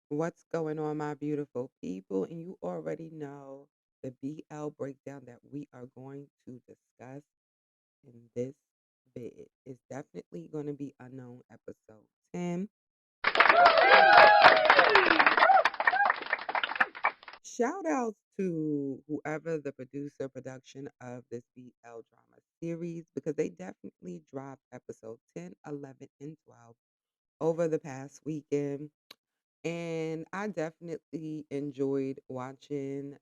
What's going on, my beautiful people? And you already know the BL breakdown that we are going to discuss in this vid is definitely going to be Unknown episode 10. Shout outs to whoever the producer production of this BL drama series because they definitely dropped episode 10, 11, and 12 over the past weekend. And I definitely enjoyed watching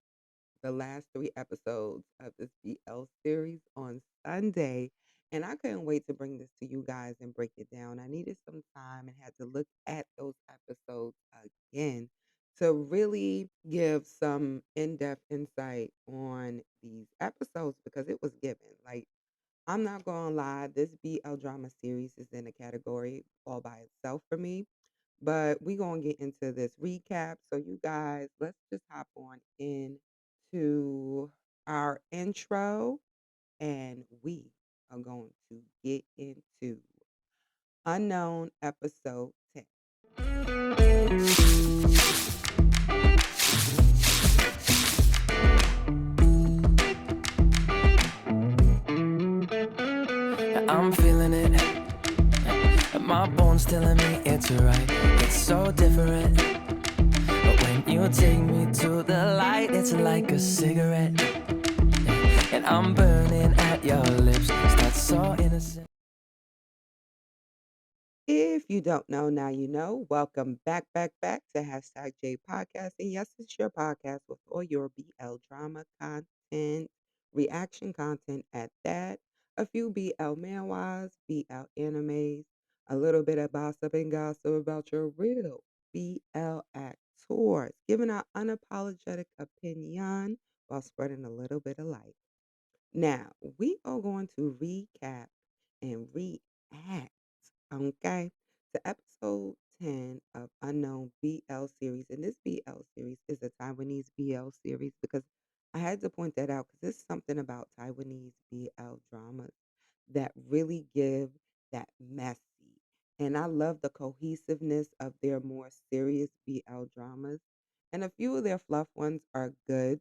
the last three episodes of this BL series on Sunday. And I couldn't wait to bring this to you guys and break it down. I needed some time and had to look at those episodes again to really give some in depth insight on these episodes because it was given. Like, I'm not going to lie, this BL drama series is in a category all by itself for me. But we going to get into this recap. So, you guys, let's just hop on into our intro and we are going to get into Unknown episode 10. I'm feeling it. My bones telling me it's right. It's so different. But when you take me to the light, it's like a cigarette. And I'm burning at your lips. Start so innocent. If you don't know, now you know. Welcome back to hashtag J Podcast. And yes, it's your podcast with all your BL drama content, reaction content at that, a few BL manhwas, BL animes, a little bit of gossip and gossip about your real BL actors, giving our unapologetic opinion while spreading a little bit of light. Now, we are going to recap and react, okay, to episode 10 of Unknown BL series. And this BL series is a Taiwanese BL series because I had to point that out because there's something about Taiwanese BL dramas that really give that messy. And I love the cohesiveness of their more serious BL dramas. And a few of their fluff ones are good,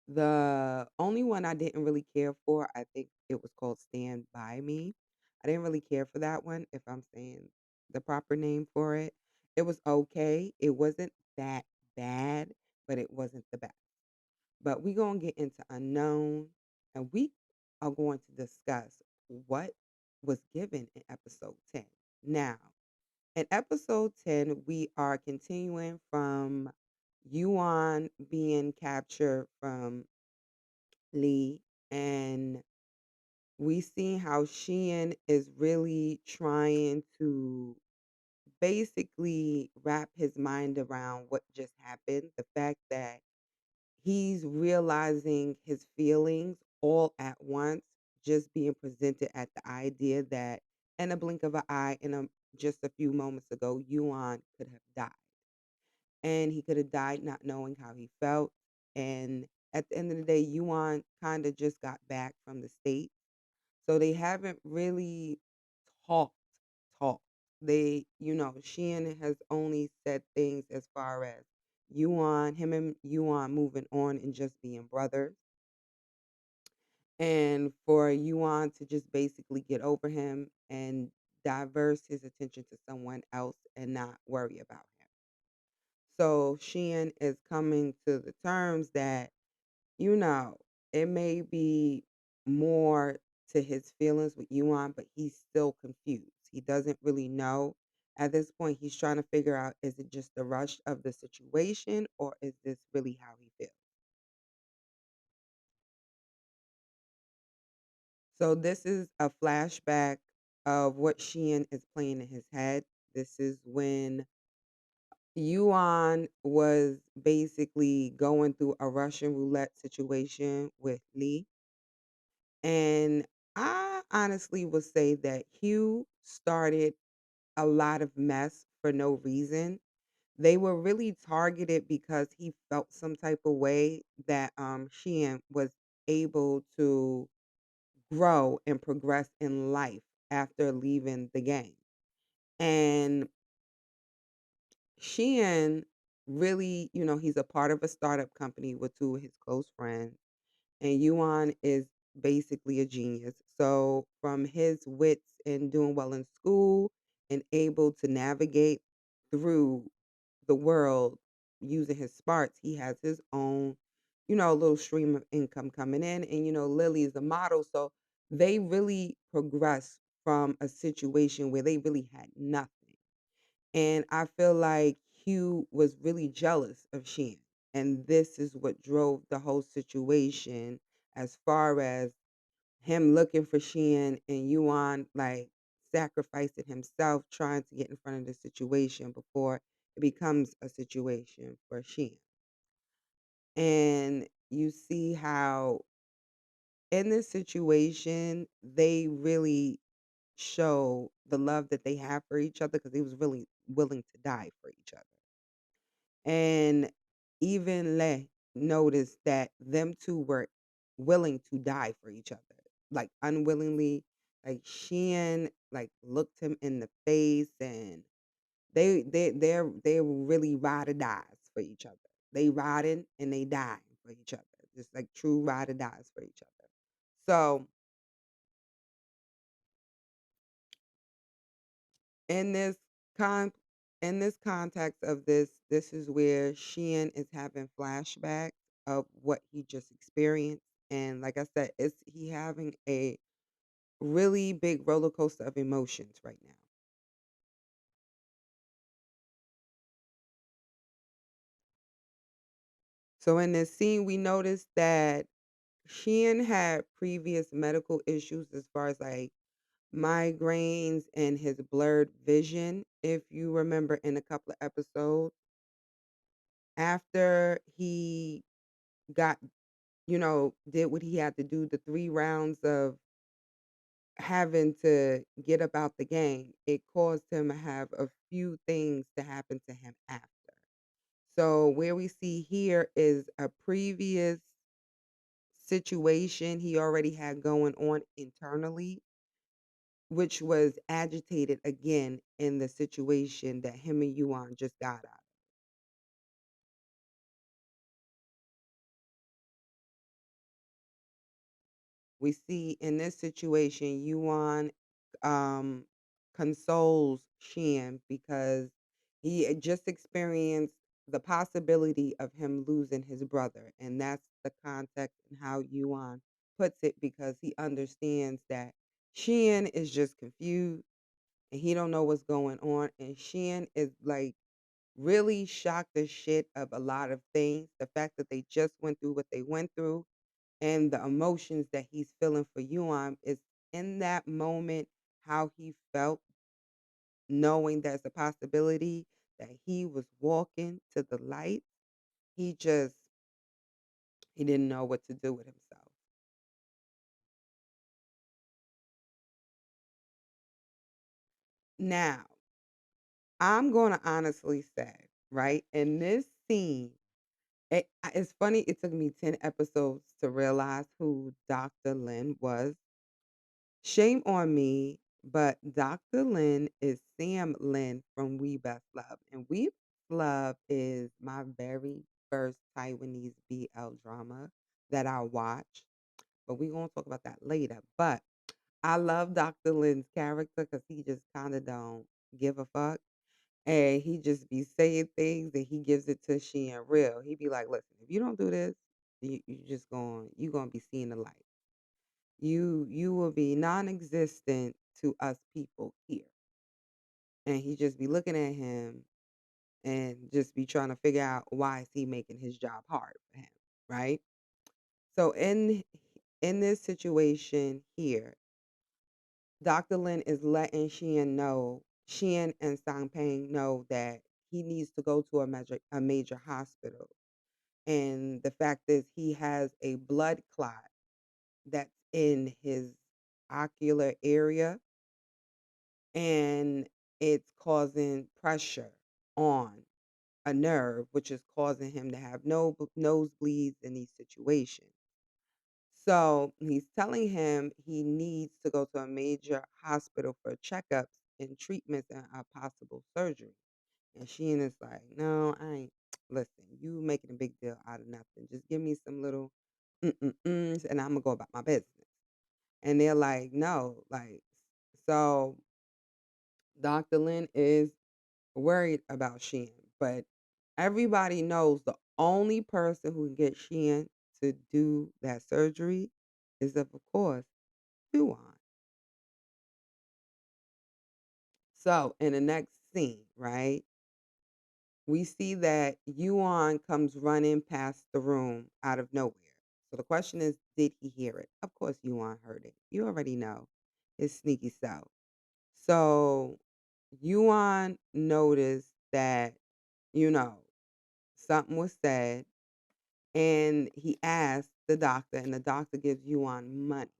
the only one I didn't really care for, I think it was called Stand By Me. I didn't really care for that one, if I'm saying the proper name for it. It was okay. It wasn't that bad, but it wasn't the best. But we're going to get into Unknown, and we are going to discuss what was given in episode 10. Now, in episode 10, we are continuing from Yuan being captured from Lee, and we see how Qian is really trying to basically wrap his mind around what just happened. The fact that he's realizing his feelings all at once, just being presented at the idea that in a blink of an eye, just a few moments ago, Yuan could have died. And he could have died not knowing how he felt. And at the end of the day, Yuan kind of just got back from the States. So they haven't really talked, talked. Sheehan has only said things as far as him and Yuan moving on and just being brothers. And for Yuan to just basically get over him and diverse his attention to someone else and not worry about him. So Sheehan is coming to the terms that, you know, it may be more to his feelings with Yuan, but he's still confused. He doesn't really know. At this point, he's trying to figure out, is it just the rush of the situation or is this really how he feels? So this is a flashback of what Sheehan is playing in his head. This is when Yuan was basically going through a Russian roulette situation with Lee. And I honestly would say that Hugh started a lot of mess for no reason. They were really targeted because he felt some type of way that Sheehan was able to grow and progress in life after leaving the game. And Qian really, he's a part of a startup company with two of his close friends, and Yuan is basically a genius. So, from his wits and doing well in school and able to navigate through the world using his smarts, he has his own, little stream of income coming in. And, Lily is a model. So, they really progressed from a situation where they really had nothing. And I feel like Hugh was really jealous of Shan. And this is what drove the whole situation as far as him looking for Shan and Yuan like sacrificing himself trying to get in front of the situation before it becomes a situation for Shan. And you see how in this situation they really show the love that they have for each other because he was really willing to die for each other. And even Le noticed that them two were willing to die for each other, like unwillingly. Like Sheehan, like looked him in the face, and they were really ride or dies for each other. They riding and they dying for each other, just like true ride or dies for each other. So in this con in this context of this is where Sheehan is having flashbacks of what he just experienced. And like I said, it's he having a really big roller coaster of emotions right now. So in this scene, we noticed that Sheehan had previous medical issues as far as like migraines and his blurred vision. If you remember in a couple of episodes, after he got did what he had to do, the 3 rounds of having to get about the game, it caused him to have a few things to happen to him after. So where we see here is a previous situation he already had going on internally, which was agitated again in the situation that him and Yuan just got out. We see in this situation, Yuan consoles Shan because he had just experienced the possibility of him losing his brother. And that's the context and how Yuan puts it because he understands that Shan is just confused and he don't know what's going on. And Shan is like really shocked the shit of a lot of things. The fact that they just went through what they went through and the emotions that he's feeling for Yuan is in that moment how he felt knowing there's a possibility that he was walking to the light. He didn't know what to do with himself. Now, I'm going to honestly say, right, in this scene, it's funny, it took me 10 episodes to realize who Dr. Lin was. Shame on me, but Dr. Lin is Sam Lin from We Best Love. And We Best Love is my very first Taiwanese BL drama that I watched. But we're going to talk about that later. But I love Dr. Lin's character because he just kind of don't give a fuck. And he just be saying things and he gives it to she and real. He be like, listen, if you don't do this, you gonna be seeing the light. You will be non-existent to us people here. And he just be looking at him and just be trying to figure out why is he making his job hard for him, right? So in this situation here, Dr. Lin is letting Xian and Sangpeng know that he needs to go to a major hospital. And the fact is he has a blood clot that's in his ocular area and it's causing pressure on a nerve, which is causing him to have no nosebleeds in these situations. So he's telling him he needs to go to a major hospital for checkups and treatments and a possible surgery. And Shein is like, no, I ain't. Listen, you making a big deal out of nothing. Just give me some little mm-mm-ums and I'm going to go about my business. And they're like, no, like, so Dr. Lin is worried about Shein, but everybody knows the only person who can get Shein to do that surgery is, of course, Yuan. So in the next scene, right, we see that Yuan comes running past the room out of nowhere. So the question is, did he hear it? Of course, Yuan heard it. You already know his sneaky self. So Yuan noticed that, you know, something was said, and he asked the doctor, and the doctor gives Yuan money.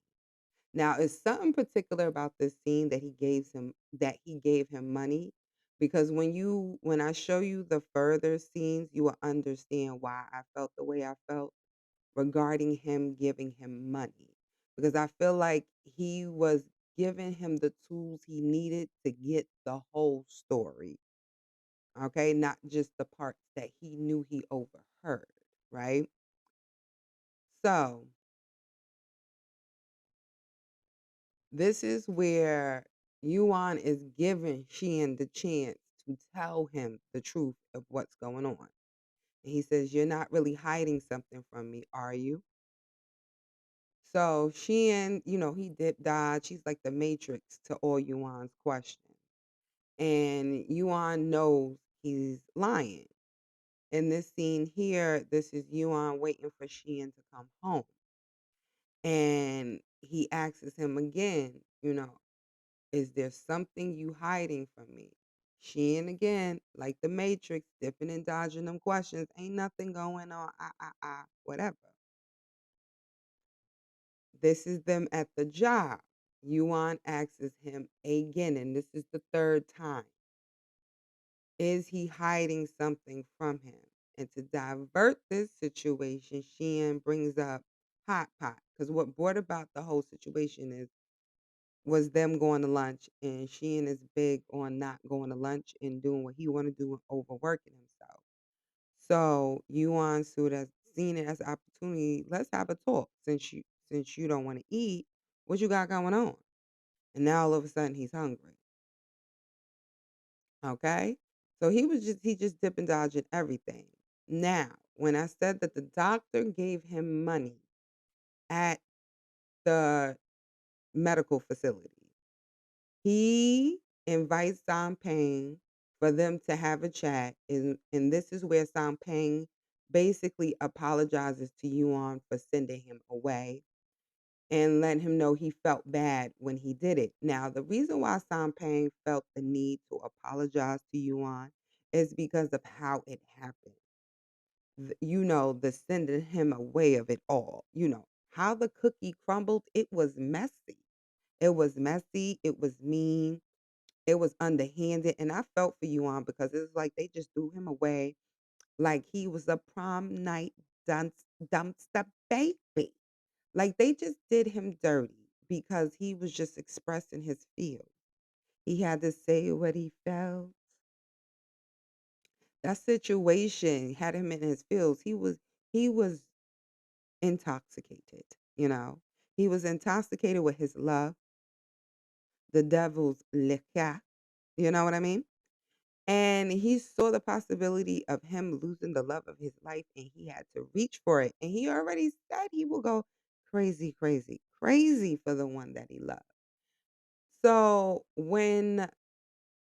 Now, is something particular about this scene that he gave him money? Because when I show you the further scenes, you will understand why I felt the way I felt regarding him giving him money. Because I feel like he was giving him the tools he needed to get the whole story. Okay, not just the parts that he knew he overheard, right? So this is where Yuan is giving Qian the chance to tell him the truth of what's going on. And he says, you're not really hiding something from me, are you? So Qian, he did dodge. She's like the matrix to all Yuan's questions. And Yuan knows he's lying. In this scene here, this is Yuan waiting for Qian to come home. And he asks him again, is there something you hiding from me? Shein again, like the Matrix, dipping and dodging them questions. Ain't nothing going on. Whatever. This is them at the job. Yuan asks him again, and this is the third time. Is he hiding something from him? And to divert this situation, Shein brings up hot pot. Because what brought about the whole situation was them going to lunch, and Shein is big on not going to lunch and doing what he want to do and overworking himself. So Yuan Sud has seen it as an opportunity. Let's have a talk since you don't want to eat. What you got going on? And now all of a sudden he's hungry. Okay, so he just dipping dodging everything. Now, when I said that the doctor gave him money at the medical facility, he invites Peng for them to have a chat, and this is where Peng basically apologizes to Yuan for sending him away and letting him know he felt bad when he did it. Now, the reason why Peng felt the need to apologize to Yuan is because of how it happened. The sending him away of it all. How the cookie crumbled, it was messy. It was messy, it was mean, it was underhanded, and I felt for Yuan because it was like they just threw him away like he was a prom night dumpster baby. Like they just did him dirty because he was just expressing his feels. He had to say what he felt. That situation had him in his feels. He was intoxicated, you know. He was intoxicated with his love, the devil's liquor. You know what I mean? And he saw the possibility of him losing the love of his life, and he had to reach for it. And he already said he will go crazy, crazy, crazy for the one that he loved. So when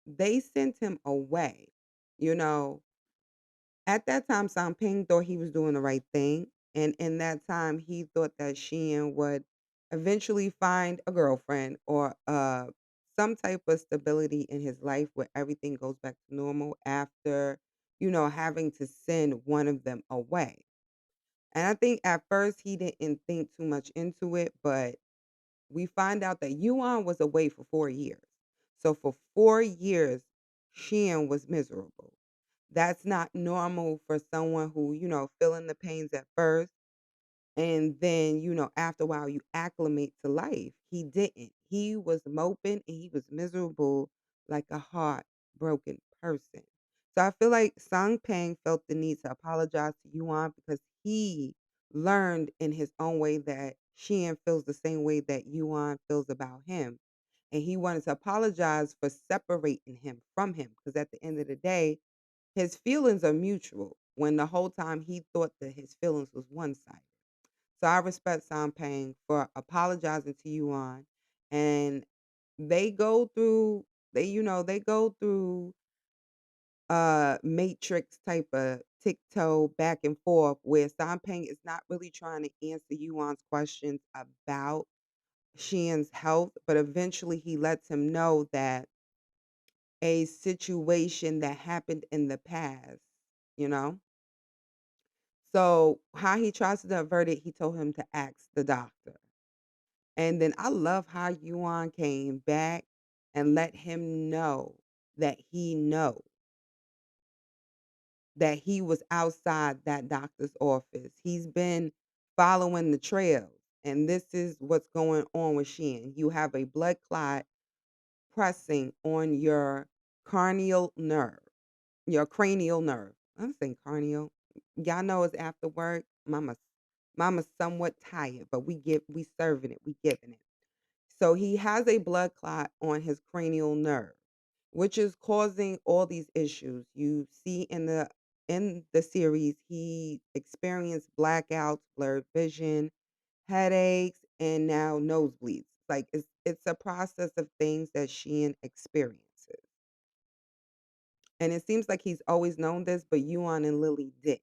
they sent him away, you know, at that time, Ping thought he was doing the right thing. And in that time, he thought that Sheehan would eventually find a girlfriend or some type of stability in his life where everything goes back to normal after, having to send one of them away. And I think at first he didn't think too much into it, but we find out that Yuan was away for 4 years. So for 4 years, Sheehan was miserable. That's not normal for someone who, feeling the pains at first. And then, after a while, you acclimate to life. He didn't. He was moping and he was miserable like a heartbroken person. So I feel like Song Pang felt the need to apologize to Yuan because he learned in his own way that Qian feels the same way that Yuan feels about him. And he wanted to apologize for separating him from him because at the end of the day, his feelings are mutual when the whole time he thought that his feelings was one-sided. So I respect Pang for apologizing to Yuan, and they go through they go through matrix type of tiptoe back and forth where Pang is not really trying to answer Yuan's questions about Xian's health, but eventually he lets him know that a situation that happened in the past, you know? So how he tries to divert it, he told him to ask the doctor. And then I love how Yuan came back and let him know that he knows that he was outside that doctor's office. He's been following the trails, and this is what's going on with Shin. You have a blood clot pressing on your cranial nerve, your cranial nerve. I'm saying cranial. Y'all know it's after work. Mama's somewhat tired, but we serving it, we giving it. So he has a blood clot on his cranial nerve, which is causing all these issues. You see in the series, he experienced blackouts, blurred vision, headaches, and now nosebleeds. Like it's a process of things that Sheehan experiences. And it seems like he's always known this, but Yuan and Lily didn't.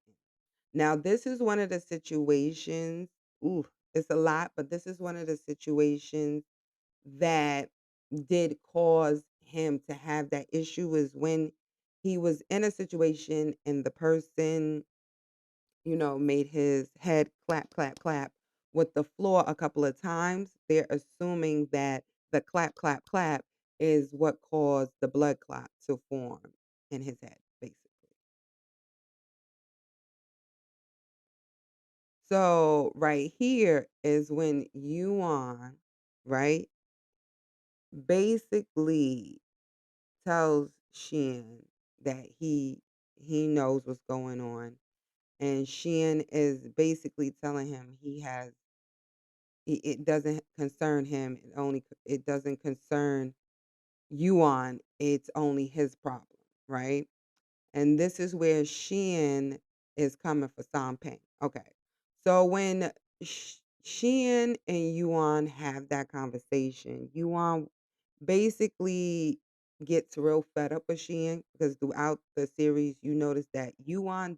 Now, this is one of the situations, ooh, it's a lot, but this is one of the situations that did cause him to have that issue is when he was in a situation and the person, made his head clap, clap, clap with the floor a couple of times. They're assuming that the clap, clap, clap is what caused the blood clot to form in his head, basically. So right here is when Yuan, right, basically tells Shin that he knows what's going on, and Shin is basically telling him it doesn't concern him. It doesn't concern Yuan. It's only his problem, right? And this is where Shin is coming for Sanping. Okay, so when Shin and Yuan have that conversation, Yuan basically gets real fed up with Shin because throughout the series, you notice that Yuan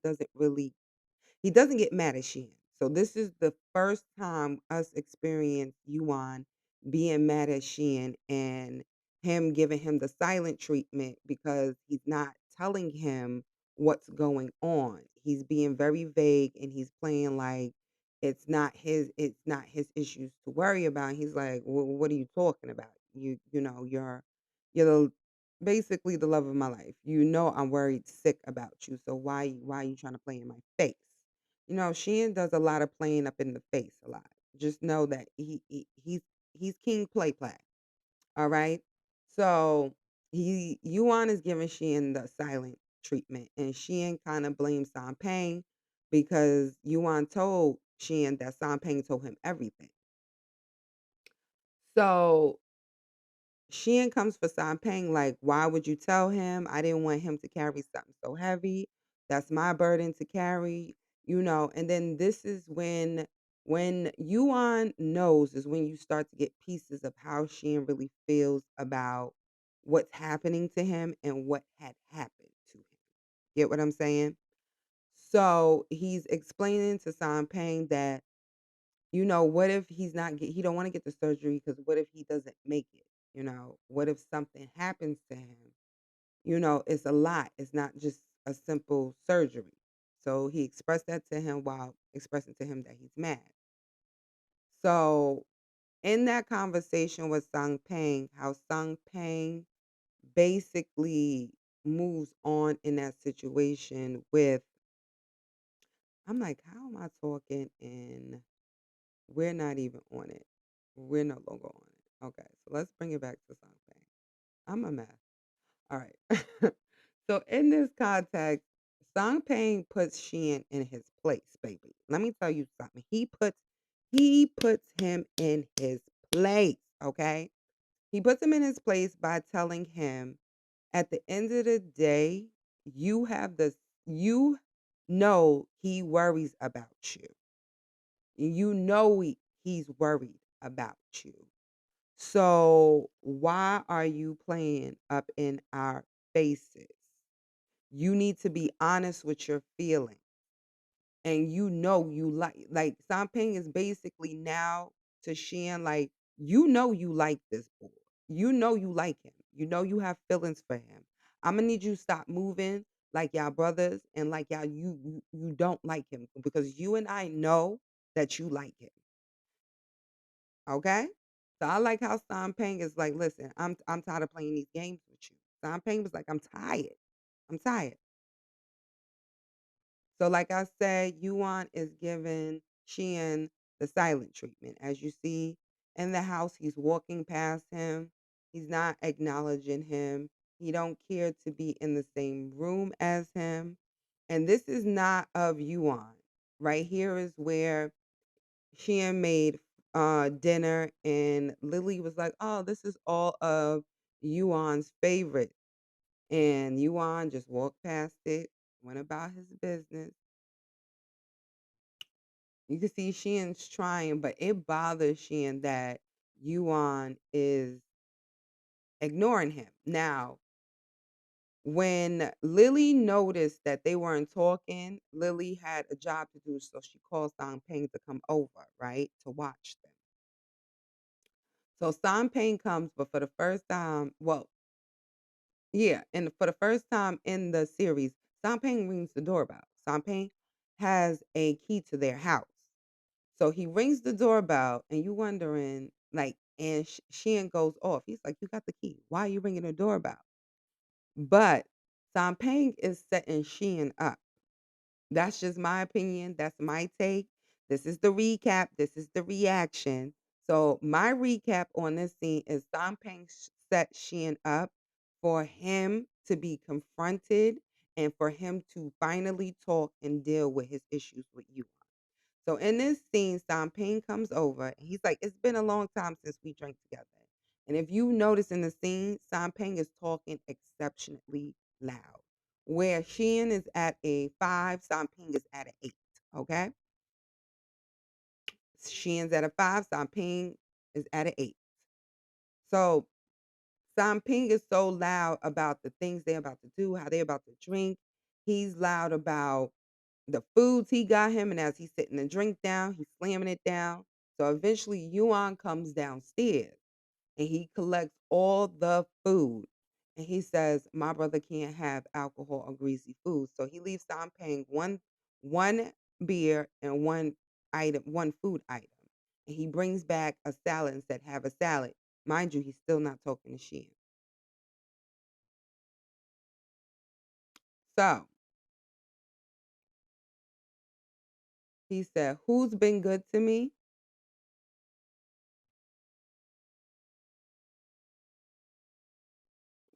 he doesn't get mad at Shin. So this is the first time us experience Yuan being mad at Shin and him giving him the silent treatment because he's not telling him what's going on. He's being very vague and he's playing like it's not his issues to worry about. He's like, well, what are you talking about? You're basically the love of my life. You know I'm worried sick about you. So why are you trying to play in my face? Sheehan does a lot of playing up in the face a lot. Just know that he's king play play. All right. So Yuan is giving Sheehan the silent treatment, and Sheehan kind of blames Pang because Yuan told Sheehan that Pang told him everything. So Sheehan comes for Pang like, why would you tell him? I didn't want him to carry something so heavy. That's my burden to carry. And then this is when Yuan knows is when you start to get pieces of how Sheehan really feels about what's happening to him and what had happened to him. Get what I'm saying? So he's explaining to Pang that what if he don't want to get the surgery because what if he doesn't make it? What if something happens to him? It's a lot. It's not just a simple surgery. So he expressed that to him while expressing to him that he's mad. So in that conversation with Sung Pang, how Sung Pang basically moves on in that situation with, I'm like, how am I talking and we're not even on it? We're no longer on it. Okay, so let's bring it back to Sung Pang. I'm a mess. All right. So in this context, Song Pang puts Qian in his place, baby. Let me tell you something. He puts him in his place, okay? He puts him in his place by telling him at the end of the day, you have this you know he worries about you. You know he's worried about you. So why are you playing up in our faces? You need to be honest with your feelings. And you know you like Samping is basically now to Shan, like, you know you like this boy. You know you like him. You know you have feelings for him. I'm gonna need you to stop moving like y'all brothers and like y'all you don't like him because you and I know that you like him. Okay? So I like how Sampang is like, listen, I'm tired of playing these games with you. Sampang was like, I'm tired. I'm tired. So, like I said, Yuan is giving Qian the silent treatment. As you see in the house, he's walking past him. He's not acknowledging him. He don't care to be in the same room as him. And this is not of Yuan. Right here is where Qian made dinner, and Lily was like, "Oh, this is all of Yuan's favorite." And Yuan just walked past it, went about his business. You can see Shin's trying, but it bothers Shin that Yuan is ignoring him. Now, when Lily noticed that they weren't talking, Lily had a job to do, so she called Song Ping to come over, right, to watch them. So Song Ping comes, but for the first time, well, yeah, and for the first time in the series, Song Ping rings the doorbell. Song Ping has a key to their house. So he rings the doorbell, and you wondering, like, and Sheehan goes off. He's like, "You got the key. Why are you ringing the doorbell?" But Sampang is setting Sheehan up. That's just my opinion. That's my take. This is the recap. This is the reaction. So my recap on this scene is Sampang set Sheehan up for him to be confronted and for him to finally talk and deal with his issues with you. So in this scene, Samping comes over and he's like, "It's been a long time since we drank together." And if you notice in the scene, Samping is talking exceptionally loud. Where Sheehan is at a 5, Samping is at an 8. Okay? Sheehan's at a 5, Samping is at an 8. So Samping is so loud about the things they're about to do, how they're about to drink. He's loud about the foods he got him, and as he's sitting the drink down, he's slamming it down. So eventually, Yuan comes downstairs and he collects all the food. And he says, "My brother can't have alcohol or greasy food." So he leaves Sam paying one beer and one food item. And he brings back a salad and said, "Have a salad." Mind you, he's still not talking to Shin. So he said, "Who's been good to me?"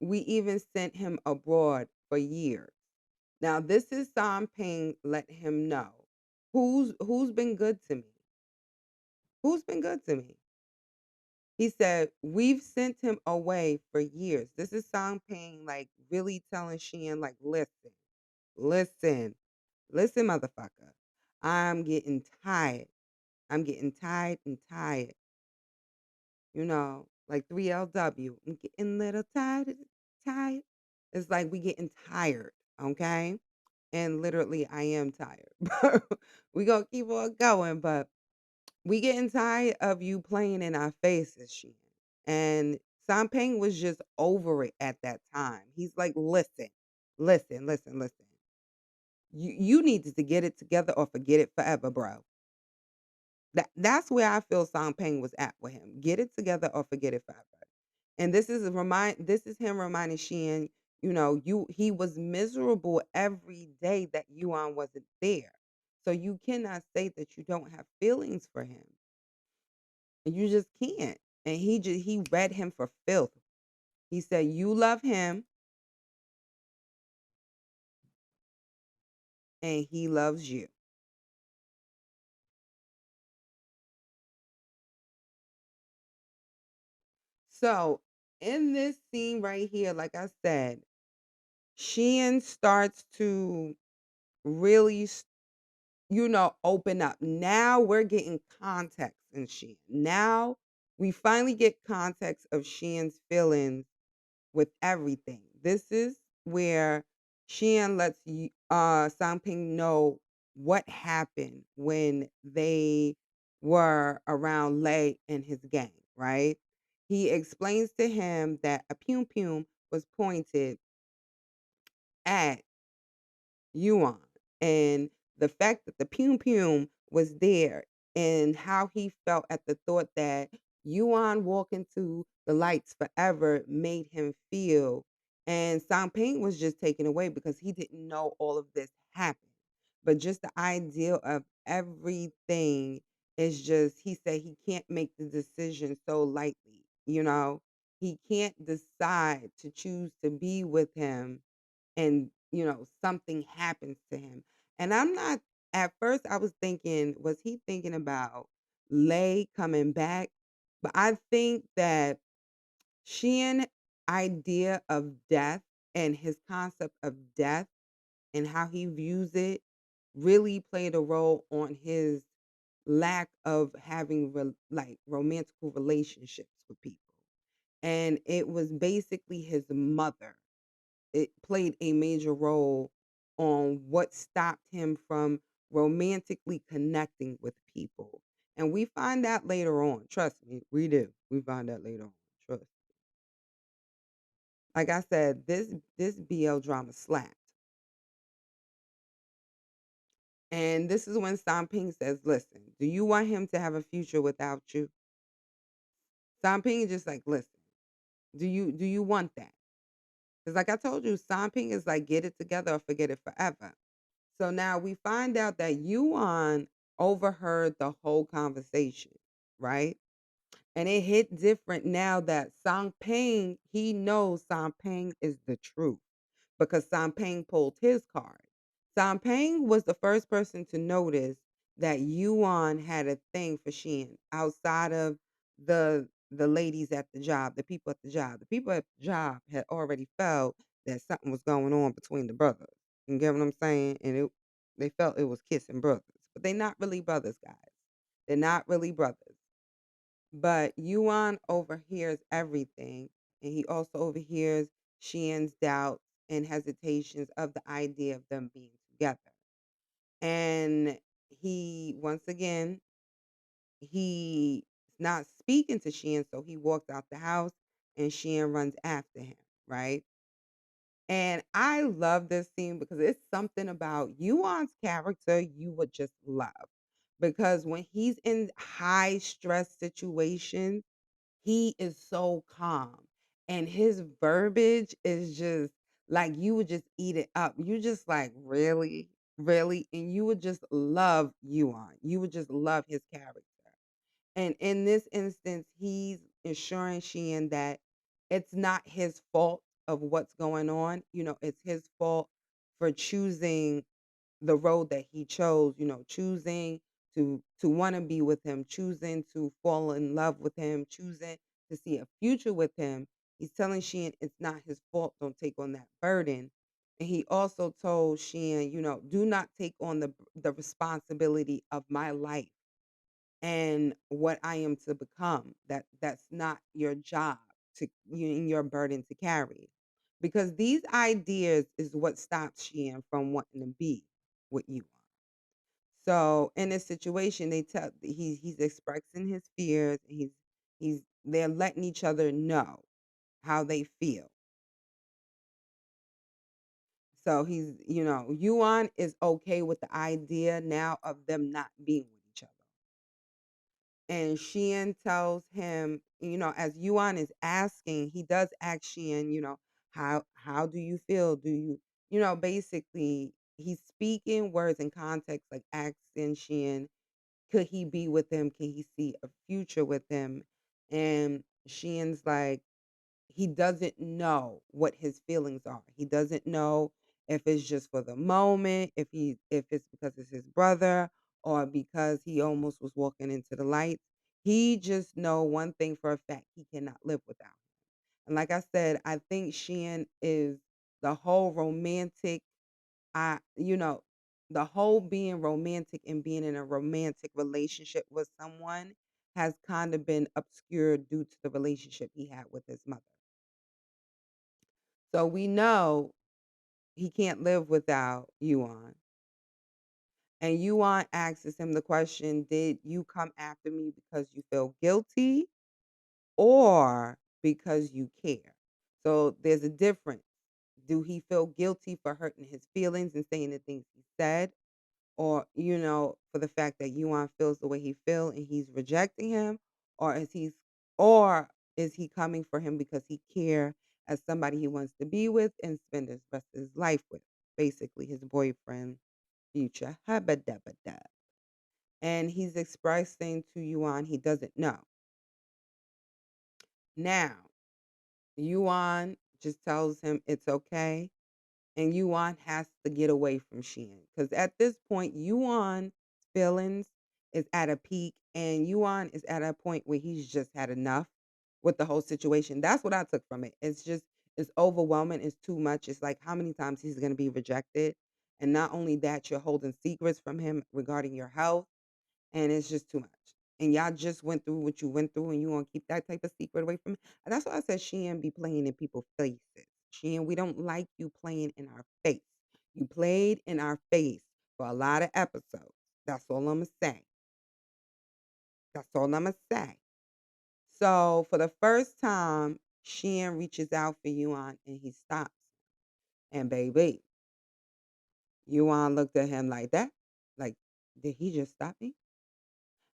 We even sent him abroad for years. Now this is Sam Ping let him know who's been good to me. Who's been good to me? He said, "We've sent him away for years." This is Sam Ping like really telling Sheehan, like, listen, listen, motherfucker. I'm getting tired. I'm getting tired and tired. Like 3LW. I'm getting a little tired, tired. It's like we getting tired, okay? And literally, I am tired. We gonna keep on going, but we getting tired of you playing in our faces, Sheehan. And Sampang was just over it at that time. He's like, listen, listen, listen, listen. You needed to get it together or forget it forever, bro. That's where I feel Sampang was at with him. Get it together or forget it forever. And this is him reminding Sheehan, he was miserable every day that Yuan wasn't there. So you cannot say that you don't have feelings for him. You just can't. And he read him for filth. He said, "You love him. and he loves you. So in this scene right here, like I said, Sheehan starts to really, open up. Now we're getting context in Sheehan. Now we finally get context of Sheehan's feelings with everything. This is where Sheehan lets Sangping know what happened when they were around Lei and his gang, right? He explains to him that a pum pum was pointed at Yuan. And the fact that the Pum Pum was there and how he felt at the thought that Yuan walking to the lights forever made him feel. And Sangping was just taken away because he didn't know all of this happened. But just the idea of everything is just, he said he can't make the decision so lightly, He can't decide to choose to be with him and something happens to him. And I'm not, at first I was thinking, was he thinking about Lei coming back? But I think that Sheehan idea of death and his concept of death and how he views it really played a role on his lack of having like romantical relationships with people. And it was basically his mother, it played a major role on what stopped him from romantically connecting with people. And we find that later on. Trust me, we do. We find that later on. Trust. Like I said, this BL drama slapped. And this is when Ping says, "Listen, do you want him to have a future without you?" Ping is just like, "Listen, do you want that?" Because like I told you, Ping is like, get it together or forget it forever. So now we find out that Yuan overheard the whole conversation, right? And it hit different now that Sangping, he knows Sangping is the truth because Sangping pulled his card. Sangping was the first person to notice that Yuan had a thing for Shin outside of the ladies at the job, the people at the job. The people at the job had already felt that something was going on between the brothers. You get what I'm saying? And they felt it was kissing brothers, but they're not really brothers, guys. They're not really brothers. But Yuan overhears everything, and he also overhears Xian's doubts and hesitations of the idea of them being together. And once again, he's not speaking to Xian, so he walks out the house, and Xian runs after him, right? And I love this scene because it's something about Yuan's character you would just love. Because when he's in high stress situations, he is so calm. And his verbiage is just like you would just eat it up. You just like, really? Really? And you would just love Yuan. You would just love his character. And in this instance, he's assuring Sheehan that it's not his fault of what's going on. It's his fault for choosing the road that he chose, choosing to want to be with him, choosing to fall in love with him, choosing to see a future with him. He's telling Sheehan it's not his fault. Don't take on that burden. And he also told Sheehan, do not take on the responsibility of my life and what I am to become. That's not your job your burden to carry. Because these ideas is what stops Sheehan from wanting to be with you. So in this situation, he's expressing his fears. They're letting each other know how they feel. So Yuan is okay with the idea now of them not being with each other. And Sheehan tells him, as Yuan is asking, he does ask Sheehan, how do you feel? Do you, basically he's speaking words in context, like asking Sheehan, could he be with him? Can he see a future with him? And Sheehan's like, he doesn't know what his feelings are. He doesn't know if it's just for the moment, if it's because it's his brother or because he almost was walking into the light. He just know one thing for a fact: he cannot live without. And like I said, I think Shin is the whole romantic, you know, the whole being romantic and being in a romantic relationship with someone has kind of been obscured due to the relationship he had with his mother. So we know he can't live without Yuan. And Yuan asks him the question, did you come after me because you feel guilty or because you care? So there's a difference. Do he feel guilty for hurting his feelings and saying the things he said? Or, for the fact that Yuan feels the way he feels and he's rejecting him? Or is he coming for him because he care as somebody he wants to be with and spend his rest of his life with? Basically his boyfriend, future hubba dubba dub. And he's expressing to Yuan he doesn't know. Now, Yuan just tells him it's okay. And Yuan has to get away from Shin. Because at this point, Yuan's feelings is at a peak. And Yuan is at a point where he's just had enough with the whole situation. That's what I took from it. It's overwhelming. It's too much. It's like how many times he's going to be rejected. And not only that, you're holding secrets from him regarding your health and it's just too much. And y'all just went through what you went through, and you want to keep that type of secret away from me. And that's why I said Sheehan be playing in people's faces. Sheehan, we don't like you playing in our face. You played in our face for a lot of episodes. That's all I'm gonna say. That's all I'm gonna say. So for the first time, Sheehan reaches out for Yuan, and he stops. And baby, Yuan looked at him like that, like, did he just stop me?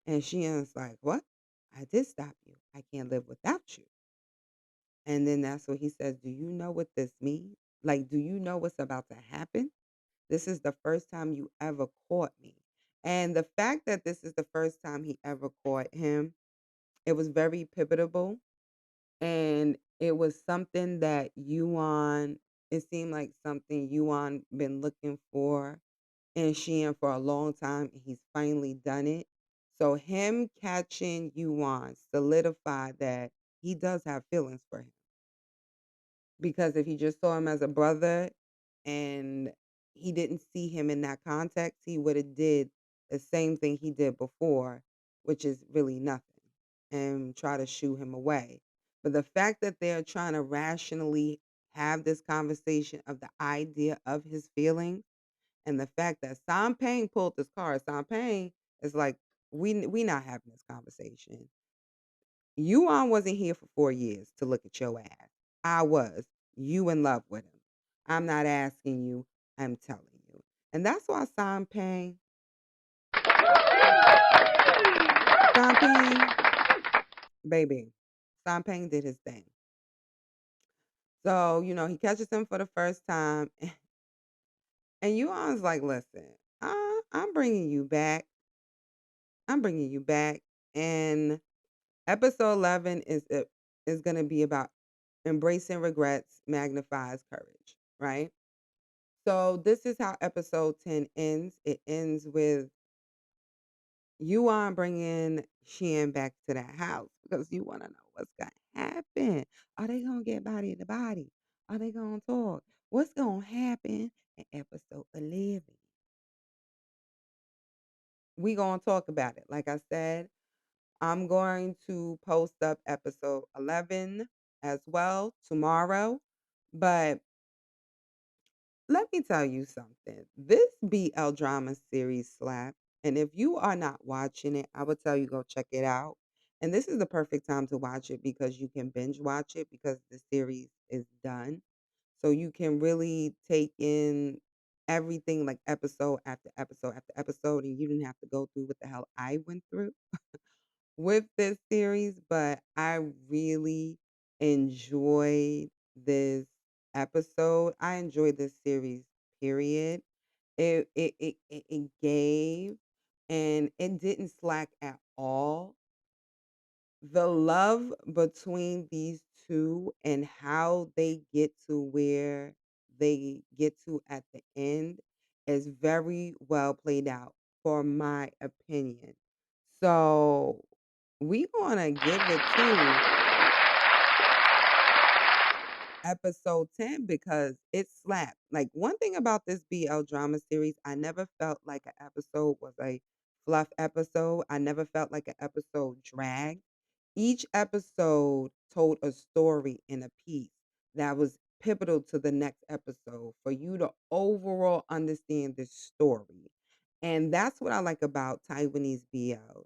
And Sheehan's like, what? I did stop you. I can't live without you. And then that's what he says. Do you know what this means? Like, do you know what's about to happen? This is the first time you ever caught me. And the fact that this is the first time he ever caught him, it was very pivotal. And it was something that Yuan, it seemed like something Yuan been looking for and Shein for a long time, and he's finally done it. So him catching Yuan solidified that he does have feelings for him. Because if he just saw him as a brother and he didn't see him in that context, he would have did the same thing he did before, which is really nothing, and try to shoo him away. But the fact that they're trying to rationally have this conversation of the idea of his feelings and the fact that Peng pulled this card, Peng is like, we not having this conversation. Yuan wasn't here for 4 years to look at your ass. I was. You in love with him. I'm not asking you. I'm telling you. And that's why Peng, baby, Peng did his thing. So, he catches him for the first time. And Yuan's like, listen, I'm bringing you back. I'm bringing you back. And episode 11 is going to be about embracing regrets magnifies courage, right? So this is how episode 10 ends. It ends with Yuan bringing Shin back to that house because you want to know what's going to happen. Are they going to get body to body? Are they going to talk? What's going to happen in episode 11? We going to talk about it. Like I said, I'm going to post up episode 11 as well tomorrow. But let me tell you something. This BL drama series slap. And if you are not watching it, I would tell you go check it out. And this is the perfect time to watch it because you can binge watch it because the series is done. So you can really take in everything like episode after episode after episode. And you didn't have to go through what the hell I went through with this series, but I really enjoyed this episode. I enjoyed this series, period. It gave and it didn't slack at all. The love between these two and how they get to where they get to at the end is very well played out, for my opinion. So we gonna give it to episode 10 because it slapped. Like, one thing about this BL drama series, I never felt like an episode was a fluff episode. I never felt like an episode dragged. Each episode told a story in a piece that was pivotal to the next episode for you to overall understand this story. And that's what I like about Taiwanese BL,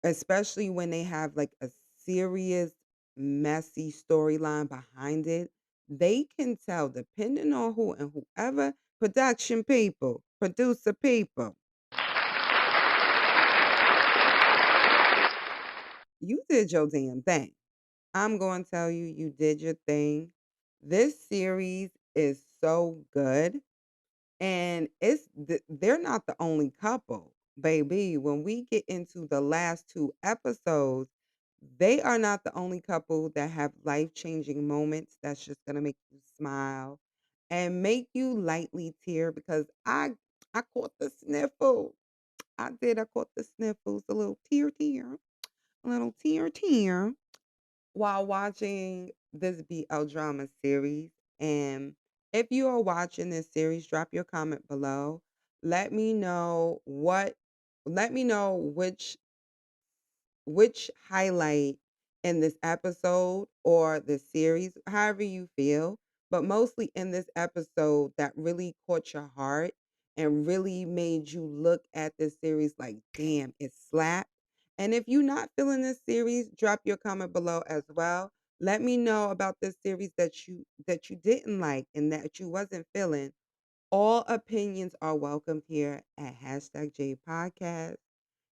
especially when they have like a serious, messy storyline behind it. They can tell, depending on who and whoever, production people, producer people, you did your damn thing. I'm going to tell you, you did your thing. This series is so good. And they're not the only couple, baby. When we get into the last two episodes, they are not the only couple that have life-changing moments that's just gonna make you smile and make you lightly tear, because I caught the sniffle. I did. I caught the sniffles, a little a little tear while watching this BL drama series. And if you are watching this series, drop your comment below. Let me know what let me know which highlight in this episode or the series, however you feel, but mostly in this episode that really caught your heart and really made you look at this series like, damn, it slapped. And if you're not feeling this series, drop your comment below as well. Let me know about this series that you didn't like and that you wasn't feeling. All opinions are welcomed here at hashtag J Podcast.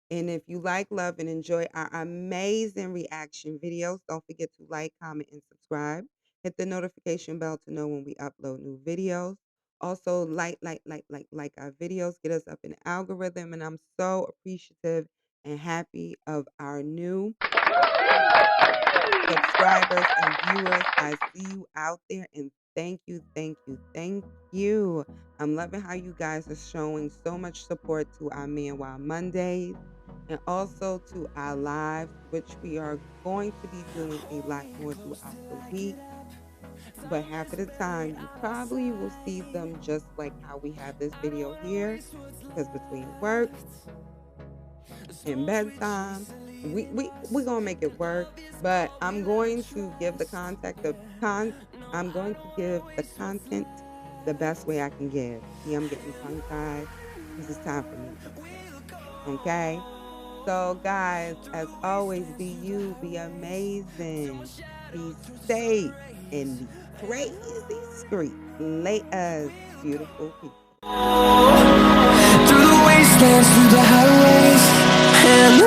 And if you like, love, and enjoy our amazing reaction videos, don't forget to like, comment, and subscribe. Hit the notification bell to know when we upload new videos. Also, like our videos. Get us up in the algorithm. And I'm so appreciative and happy of our new subscribers and viewers. I see you out there, and thank you, thank you, thank you. I'm loving how you guys are showing so much support to our Man Wild Mondays and also to our lives, which we are going to be doing a lot more throughout the week. But half of the time, you probably will see them just like how we have this video here, because between work and bedtime, we're gonna make it work. But I'm going to give the I'm going to give the content the best way I can give. See, I'm getting tongue tied. This is time for me to go to bed. Okay? So guys, as always, be you, be amazing, be safe in these crazy streets. Laters, beautiful people. Through the wastelands, through the highways, and